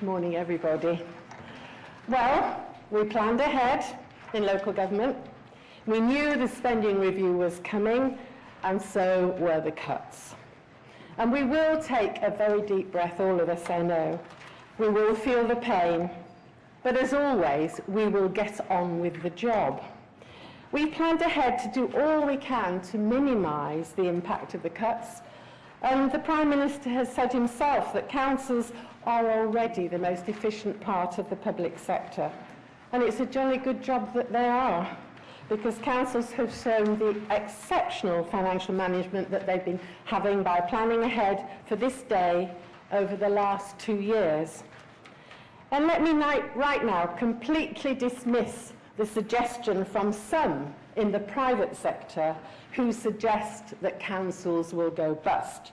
Morning, everybody. Well, we planned ahead in local government. We knew the spending review was coming, and so were the cuts. And we will take a very deep breath, all of us, I know. We will feel the pain, but as always, we will get on with the job. We planned ahead to do all we can to minimise the impact of the cuts, and the Prime Minister has said himself that councils are already the most efficient part of the public sector. And it's a jolly good job that they are, because councils have shown the exceptional financial management that they've been having by planning ahead for this day over the last 2 years. And let me right now completely dismiss the suggestion from some in the private sector who suggest that councils will go bust.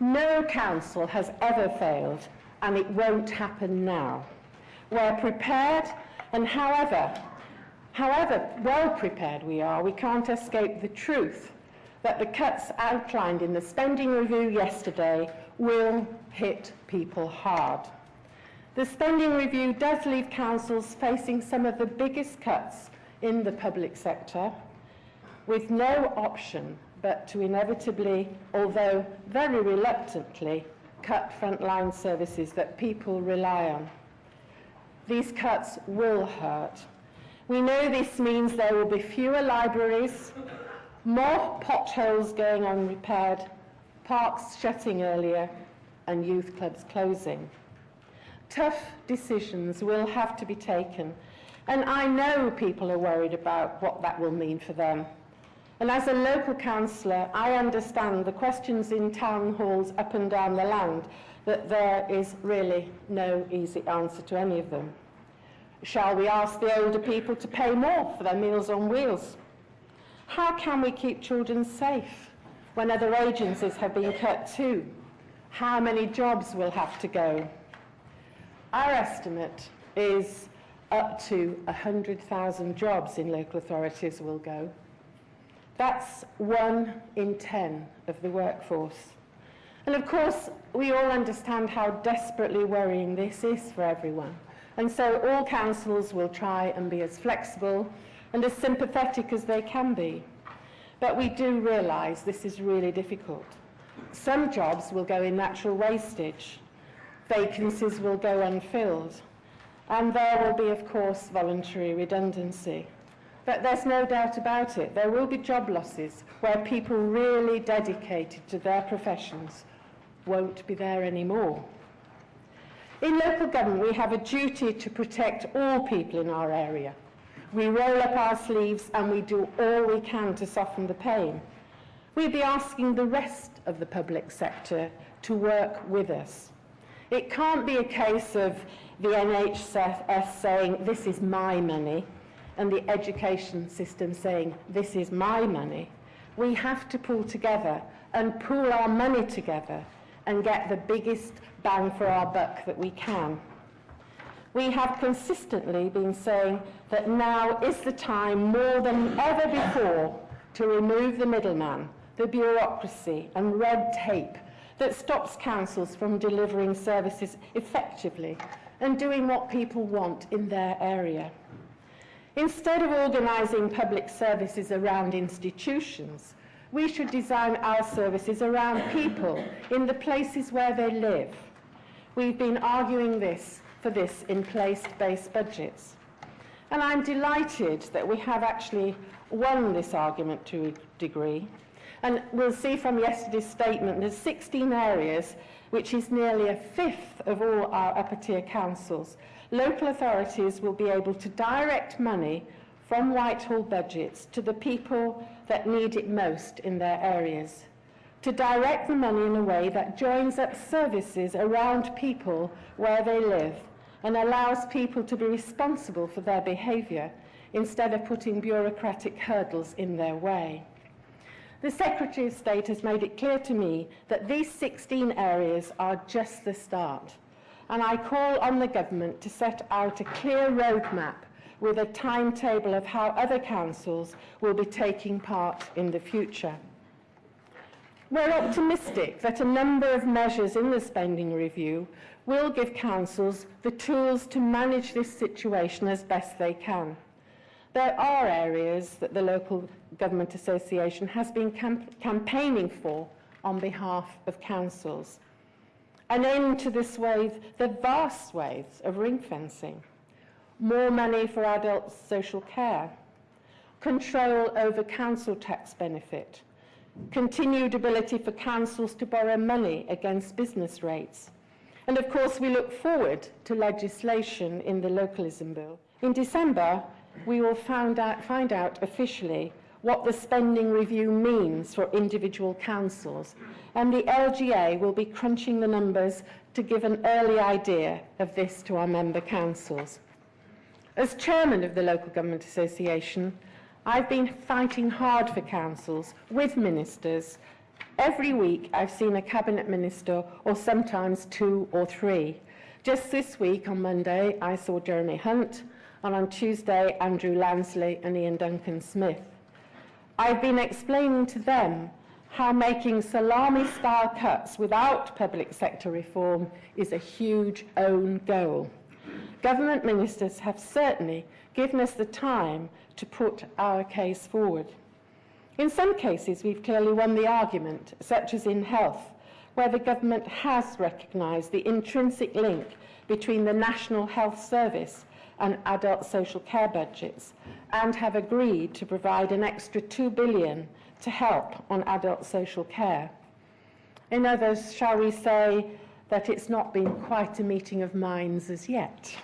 No council has ever failed, and it won't happen now. We're prepared, and however well prepared we are, we can't escape the truth that the cuts outlined in the spending review yesterday will hit people hard. The spending review does leave councils facing some of the biggest cuts in the public sector, with no option but to inevitably, although very reluctantly, cut frontline services that people rely on. These cuts will hurt. We know this means there will be fewer libraries, more potholes going unrepaired, parks shutting earlier, and youth clubs closing. Tough decisions will have to be taken, and I know people are worried about what that will mean for them. And as a local councillor, I understand the questions in town halls up and down the land, that there is really no easy answer to any of them. Shall we ask the older people to pay more for their Meals on Wheels? How can we keep children safe when other agencies have been cut too? How many jobs will have to go? Our estimate is up to 100,000 jobs in local authorities will go. That's 1 in 10 of the workforce. And of course, we all understand how desperately worrying this is for everyone. And so all councils will try and be as flexible and as sympathetic as they can be. But we do realise this is really difficult. Some jobs will go in natural wastage. Vacancies will go unfilled. And there will be, of course, voluntary redundancy. But there's no doubt about it. There will be job losses where people really dedicated to their professions won't be there anymore. In local government, we have a duty to protect all people in our area. We roll up our sleeves and we do all we can to soften the pain. We'll be asking the rest of the public sector to work with us. It can't be a case of the NHS saying, this is my money, and the education system saying, this is my money. We have to pull together and pool our money together and get the biggest bang for our buck that we can. We have consistently been saying that now is the time more than ever before to remove the middleman, the bureaucracy and red tape that stops councils from delivering services effectively and doing what people want in their area. Instead of organising public services around institutions, we should design our services around people in the places where they live. We've been arguing for this in place-based budgets. And I'm delighted that we have actually won this argument to a degree. And we'll see from yesterday's statement there's 16 areas, which is nearly a fifth of all our upper-tier councils. Local authorities will be able to direct money from Whitehall budgets to the people that need it most in their areas, to direct the money in a way that joins up services around people where they live and allows people to be responsible for their behaviour instead of putting bureaucratic hurdles in their way. The Secretary of State has made it clear to me that these 16 areas are just the start, and I call on the government to set out a clear roadmap with a timetable of how other councils will be taking part in the future. We're optimistic that a number of measures in the spending review will give councils the tools to manage this situation as best they can. There are areas that the Local Government Association has been campaigning for on behalf of councils. An end to this the vast swathes of ring fencing, more money for adult social care, control over council tax benefit, continued ability for councils to borrow money against business rates. And of course, we look forward to legislation in the Localism Bill. In December, we will find out officially what the spending review means for individual councils, and the LGA will be crunching the numbers to give an early idea of this to our member councils. As chairman of the Local Government Association, I've been fighting hard for councils with ministers. Every week I've seen a cabinet minister, or sometimes 2 or 3. Just this week on Monday I saw Jeremy Hunt, and on Tuesday Andrew Lansley and Ian Duncan-Smith. I've been explaining to them how making salami-style cuts without public sector reform is a huge own goal. Government ministers have certainly given us the time to put our case forward. In some cases, we've clearly won the argument, such as in health, where the government has recognised the intrinsic link between the National Health Service and adult social care budgets, and have agreed to provide an extra £2 billion to help on adult social care. In others, shall we say that it's not been quite a meeting of minds as yet.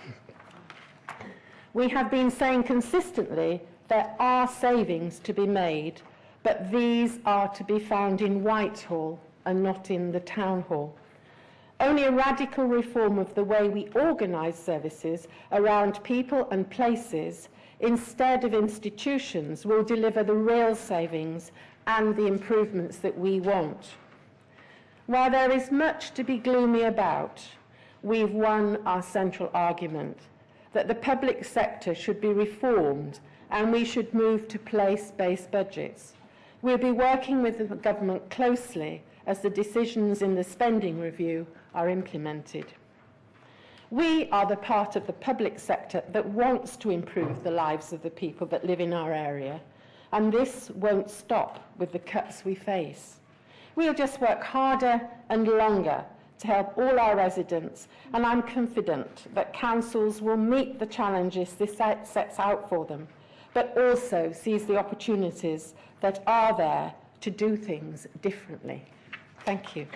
We have been saying consistently there are savings to be made, but these are to be found in Whitehall and not in the Town Hall. Only a radical reform of the way we organise services around people and places instead of institutions will deliver the real savings and the improvements that we want. While there is much to be gloomy about, we've won our central argument that the public sector should be reformed and we should move to place-based budgets. We'll be working with the government closely as the decisions in the spending review are implemented. We are the part of the public sector that wants to improve the lives of the people that live in our area, and this won't stop with the cuts we face. We'll just work harder and longer to help all our residents, and I'm confident that councils will meet the challenges this sets out for them, but also seize the opportunities that are there to do things differently. Thank you.